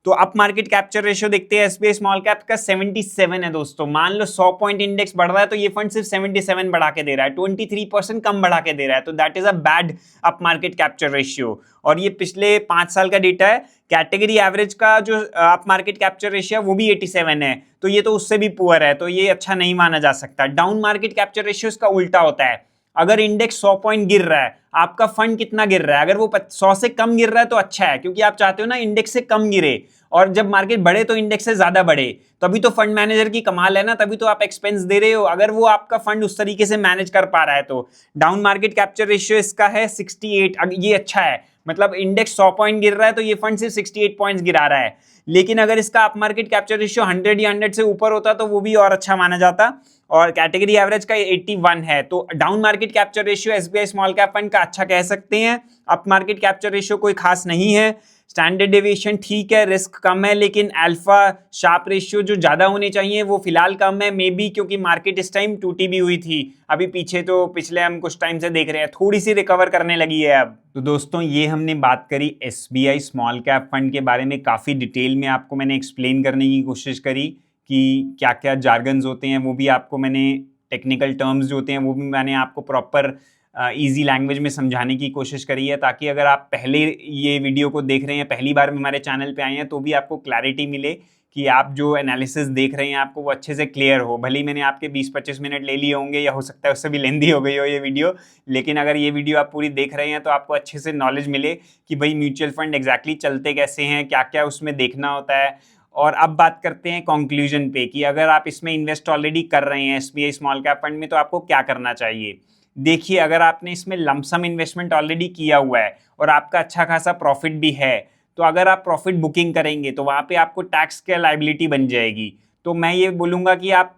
Speaker 1: तो अप मार्केट कैप्चर रेशियो देखते हैं, एसबीआई स्मॉल कैप का 77 है दोस्तों। मान लो 100 पॉइंट इंडेक्स बढ़ रहा है तो ये फंड सिर्फ 77 बढ़ा के दे रहा है, 23% कम बढ़ा के दे रहा है, तो that is a bad up market capture ratio. और ये पिछले 5 साल का डेटा है। कैटेगरी एवरेज का जो अप मार्केट कैप्चर रेशियो है वो भी 87 है, तो ये तो उससे भी पुअर है, तो ये अच्छा नहीं माना जा सकता। डाउन मार्केट कैप्चर रेशियो इसका उल्टा होता है। अगर इंडेक्स 100 पॉइंट गिर रहा है, आपका फंड कितना गिर रहा है? अगर वो 100 से कम गिर रहा है तो अच्छा है, क्योंकि आप चाहते हो ना इंडेक्स से कम गिरे, और जब मार्केट बढ़े तो इंडेक्स से ज्यादा बढ़े, तभी तो फंड मैनेजर की कमाल है ना, तभी तो आप एक्सपेंस दे रहे हो, अगर वो आपका फंड उस तरीके से मैनेज कर पा रहा है तो। डाउन मार्केट कैप्चर रेशियो इसका है 68, ये अच्छा है। मतलब इंडेक्स 100 पॉइंट गिर रहा है तो ये फंड सिर्फ 68 पॉइंट्स गिरा रहा है। लेकिन अगर इसका अप मार्केट कैप्चर रेशियो 100 या 100 से ऊपर होता तो वो भी और अच्छा माना जाता, और कैटेगरी एवरेज का 81 है। तो down market capture ratio SBI small cap fund का अच्छा कह सकते हैं, अप मार्केट कैप्चर रेशियो कोई खास नहीं है। स्टैंडर्ड डेविएशन ठीक है, रिस्क कम है, लेकिन अल्फा शार्प रेशियो जो ज्यादा होने चाहिए वो फिलहाल कम है, मे बी क्योंकि मार्केट इस टाइम टूटी भी हुई थी अभी पीछे, तो पिछले हम कुछ टाइम से देख रहे हैं थोड़ी सी रिकवर करने लगी है अब। तो दोस्तों ये हमने बात करी एसबीआई स्मॉल कैप फंड के बारे में, काफी डिटेल में आपको मैंने एक्सप्लेन करने की कोशिश करी कि क्या क्या जार्गन्स होते हैं, वो भी आपको मैंने टेक्निकल टर्म्स जो होते हैं वो भी मैंने आपको प्रॉपर इजी लैंग्वेज में समझाने की कोशिश करी है, ताकि अगर आप पहले ये वीडियो को देख रहे हैं, पहली बार हमारे चैनल पे आए हैं, तो भी आपको क्लैरिटी मिले कि आप जो एनालिसिस देख रहे हैं आपको वो अच्छे से क्लियर हो। भले ही मैंने आपके 20-25 मिनट ले लिए होंगे या हो सकता है उससे भी लेंदी हो गई हो ये वीडियो, लेकिन अगर ये वीडियो आप पूरी देख रहे हैं तो आपको अच्छे से नॉलेज मिले कि भाई म्यूचुअल फंड एग्जैक्टली चलते कैसे हैं, क्या क्या उसमें देखना होता है। और अब बात करते हैं कंक्लूजन पे कि अगर आप इसमें इन्वेस्ट ऑलरेडी कर रहे हैं एसबीआई स्मॉल कैप फंड में, तो आपको क्या करना चाहिए। देखिए, अगर आपने इसमें लमसम इन्वेस्टमेंट ऑलरेडी किया हुआ है और आपका अच्छा खासा प्रॉफिट भी है, तो अगर आप प्रॉफिट बुकिंग करेंगे तो वहाँ पे आपको टैक्स की लायबिलिटी बन जाएगी। तो मैं ये बोलूँगा कि आप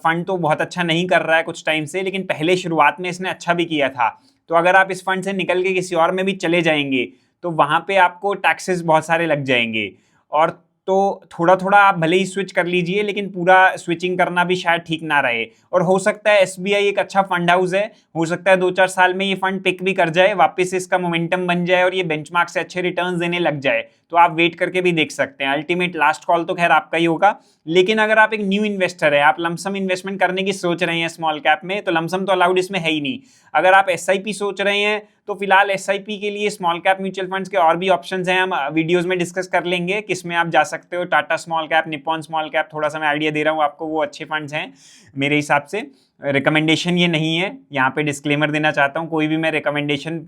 Speaker 1: फंड तो बहुत अच्छा नहीं कर रहा है कुछ टाइम से, लेकिन पहले शुरुआत में इसने अच्छा भी किया था, तो अगर आप इस फंड से निकल के किसी और में भी चले जाएंगे तो वहाँ पे आपको टैक्सेस बहुत सारे लग जाएंगे। और तो थोड़ा थोड़ा आप भले ही स्विच कर लीजिए, लेकिन पूरा स्विचिंग करना भी शायद ठीक ना रहे। और हो सकता है एसबीआई एक अच्छा फंड हाउस है, हो सकता है 2-4 साल में ये फंड पिक भी कर जाए, वापस इसका मोमेंटम बन जाए और ये बेंचमार्क से अच्छे रिटर्न्स देने लग जाए, तो आप वेट करके भी देख सकते हैं। अल्टीमेट लास्ट कॉल तो खैर आपका ही होगा। लेकिन अगर आप एक न्यू इन्वेस्टर है, आप लमसम इन्वेस्टमेंट करने की सोच रहे हैं स्मॉल कैप में, तो लमसम तो अलाउड इसमें है ही नहीं। अगर आप एसआईपी सोच रहे हैं तो फिलहाल एसआईपी के लिए स्मॉल कैप म्यूचुअल फंड्स के और भी ऑप्शंस हैं, हम वीडियोस में डिस्कस कर लेंगे किसमें आप जा सकते हो। Tata small cap, Nippon small cap, थोड़ा सा मैं आइडिया दे रहा हूँ आपको, वो अच्छे फंड्स हैं मेरे हिसाब से। रिकमेंडेशन ये नहीं है, यहाँ पे डिस्क्लेमर देना चाहता हूँ, कोई भी मैं रिकमेंडेशन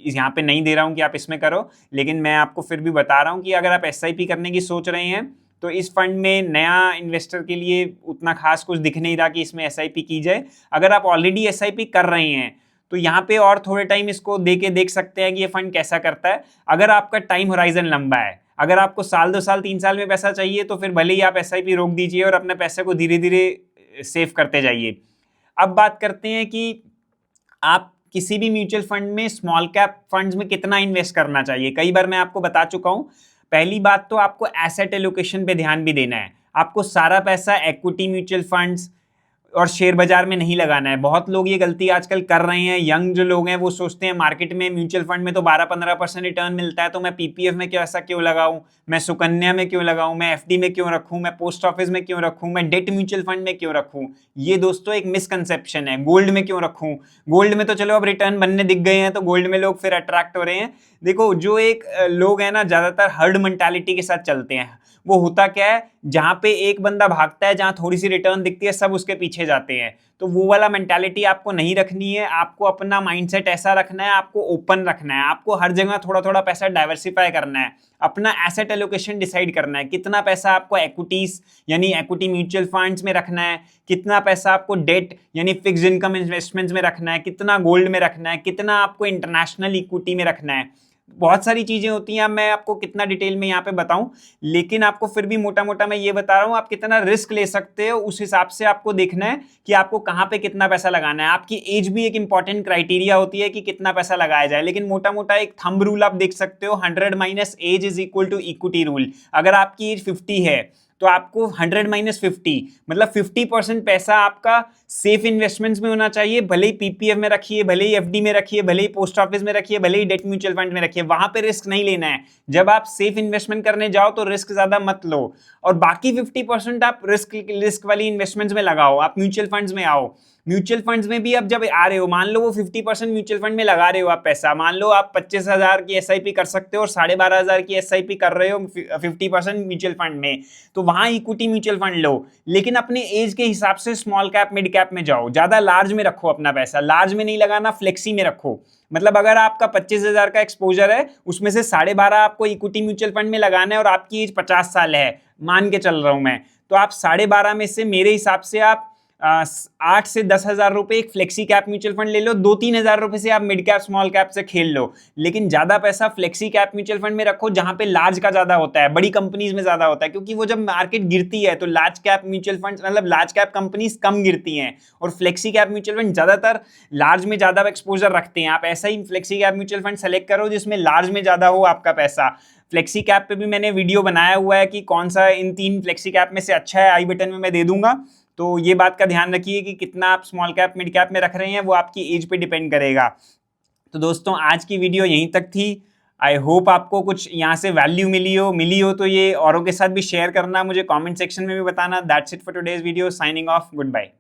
Speaker 1: यहाँ पे नहीं दे रहा हूँ कि आप इसमें करो, लेकिन मैं आपको फिर भी बता रहा हूँ कि अगर आप एसआईपी करने की सोच रहे हैं तो इस फंड में नया इन्वेस्टर के लिए उतना खास कुछ दिख नहीं रहा कि इसमें एसआईपी की जाए। अगर आप ऑलरेडी एसआईपी कर रहे हैं तो यहाँ पे और थोड़े टाइम इसको दे के देख सकते हैं कि ये फंड कैसा करता है। अगर आपका टाइम होराइजन लंबा है, अगर आपको साल 2 साल 3 साल में पैसा चाहिए, तो फिर भले ही आप एसआईपी रोक दीजिए और अपने पैसे को धीरे धीरे सेव करते जाइए। अब बात करते हैं कि आप किसी भी म्यूचुअल फंड में, स्मॉल कैप फंड्स में कितना इन्वेस्ट करना चाहिए। कई बार मैं आपको बता चुका हूं। पहली बात तो आपको एसेट एलोकेशन पे ध्यान भी देना है। आपको सारा पैसा एक्विटी म्यूचुअल फंड्स और शेयर बाजार में नहीं लगाना है। बहुत लोग ये गलती आजकल कर रहे हैं, यंग जो लोग हैं वो सोचते हैं मार्केट में म्यूचुअल फंड में तो 12-15% रिटर्न मिलता है, तो मैं पीपीएफ में क्यों ऐसा क्यों लगाऊं, मैं सुकन्या में क्यों लगाऊं, मैं एफडी में क्यों रखूं, मैं पोस्ट ऑफिस में क्यों रखूं, मैं डेट म्यूचुअल फंड में क्यों रखूं। ये दोस्तों एक मिसकंसेप्शन है। गोल्ड में क्यों रखूं, गोल्ड में तो चलो अब रिटर्न बनने दिख गए हैं तो गोल्ड में लोग फिर अट्रैक्ट हो रहे हैं। देखो, जो एक लोग हैं ना, ज्यादातर हर्ड मेंटालिटी के साथ चलते हैं। वो होता क्या है, जहां पे एक बंदा भागता है, जहां थोड़ी सी रिटर्न दिखती है, सब उसके पीछे जाते हैं। तो वो वाला मेंटालिटी आपको नहीं रखनी है। आपको अपना माइंडसेट ऐसा रखना है, आपको ओपन रखना है, आपको हर जगह थोड़ा थोड़ा पैसा डाइवर्सिफाई करना है, अपना एसेट एलोकेशन डिसाइड करना है। कितना पैसा आपको इक्विटीज यानी इक्विटी म्यूचुअल फंड्स में रखना है, कितना पैसा आपको डेट यानी फिक्स्ड इनकम इन्वेस्टमेंट्स में रखना है, कितना गोल्ड में रखना है, कितना आपको इंटरनेशनल इक्विटी में रखना है। बहुत सारी चीजें होती हैं। अब मैं आपको कितना डिटेल में यहाँ पे बताऊं, लेकिन आपको फिर भी मोटा मोटा मैं ये बता रहा हूं, आप कितना रिस्क ले सकते हो उस हिसाब से आपको देखना है कि आपको कहाँ पे कितना पैसा लगाना है। आपकी एज भी एक इंपॉर्टेंट क्राइटेरिया होती है कि कितना पैसा लगाया जाए, लेकिन मोटा मोटा एक थंब रूल आप देख सकते हो, 100 minus age is equal to equity rule. अगर आपकी एज 50 है तो आपको 100 माइनस 50 मतलब 50% पैसा आपका सेफ इन्वेस्टमेंट्स में होना चाहिए। भले ही पीपीएफ में रखिए, भले ही एफडी में रखिए, भले ही पोस्ट ऑफिस में रखिए, भले ही डेट म्यूचुअल फंड में रखिए, वहां पे रिस्क नहीं लेना है। जब आप सेफ इन्वेस्टमेंट करने जाओ तो रिस्क ज्यादा मत लो, और बाकी 50% आप रिस्क वाली इन्वेस्टमेंट्स में लगाओ। आप म्यूचुअल फंड्स में आओ। म्यूचुअल फंड्स में भी अब जब आ रहे हो, मान लो वो 50% म्यूचुअल फंड में लगा रहे हो आप पैसा, मान लो आप 25,000 की एसआईपी कर सकते हो और 12,500 की एसआईपी कर रहे हो 50% म्यूचुअल फंड में, तो वहां इक्विटी म्यूचुअल फंड लो। लेकिन अपने एज के हिसाब से स्मॉल कैप मिड कैप में जाओ, ज्यादा लार्ज में रखो अपना पैसा। लार्ज में नहीं लगाना, फ्लेक्सी में रखो। मतलब अगर आपका 25,000 का एक्सपोजर है, उसमें से 12,500 आपको इक्विटी म्यूचुअल फंड में लगाना है और आपकी एज 50 साल है मान के चल रहा हूं मैं, तो आप 12,500 में से मेरे हिसाब से आप 8 से 10,000 रुपए एक फ्लेक्सी कैप म्यूचुअल फंड ले लो, 2-3 हजार रुपए से आप मिड कैप स्मॉल कैप से खेल लो, लेकिन ज्यादा पैसा फ्लेक्सी कैप म्यूचुअल फंड में रखो जहां पे लार्ज का ज्यादा होता है, बड़ी कंपनीज में ज्यादा होता है, क्योंकि वो जब मार्केट गिरती है तो लार्ज कैप म्यूचुअल फंड मतलब लार्ज कैप कंपनीज कम गिरती हैं और फ्लेक्सी कैप म्यूचुअल फंड ज्यादातर लार्ज में ज्यादा एक्सपोजर रखते हैं। आप ऐसा ही flexi cap mutual fund select करो जिसमें लार्ज में ज्यादा हो आपका पैसा। फ्लेक्सी कैप पे भी मैंने वीडियो बनाया हुआ है कि कौन सा इन 3 फ्लेक्सी कैप में से अच्छा है, आई बटन में मैं दे दूंगा। तो ये बात का ध्यान रखिए कि कितना आप स्मॉल कैप मिड कैप में रख रहे हैं, वो आपकी एज पे डिपेंड करेगा। तो दोस्तों आज की वीडियो यहीं तक थी। आई होप आपको कुछ यहाँ से वैल्यू मिली हो तो ये औरों के साथ भी शेयर करना, मुझे कमेंट सेक्शन में भी बताना। That's it for today's video, signing off, good bye.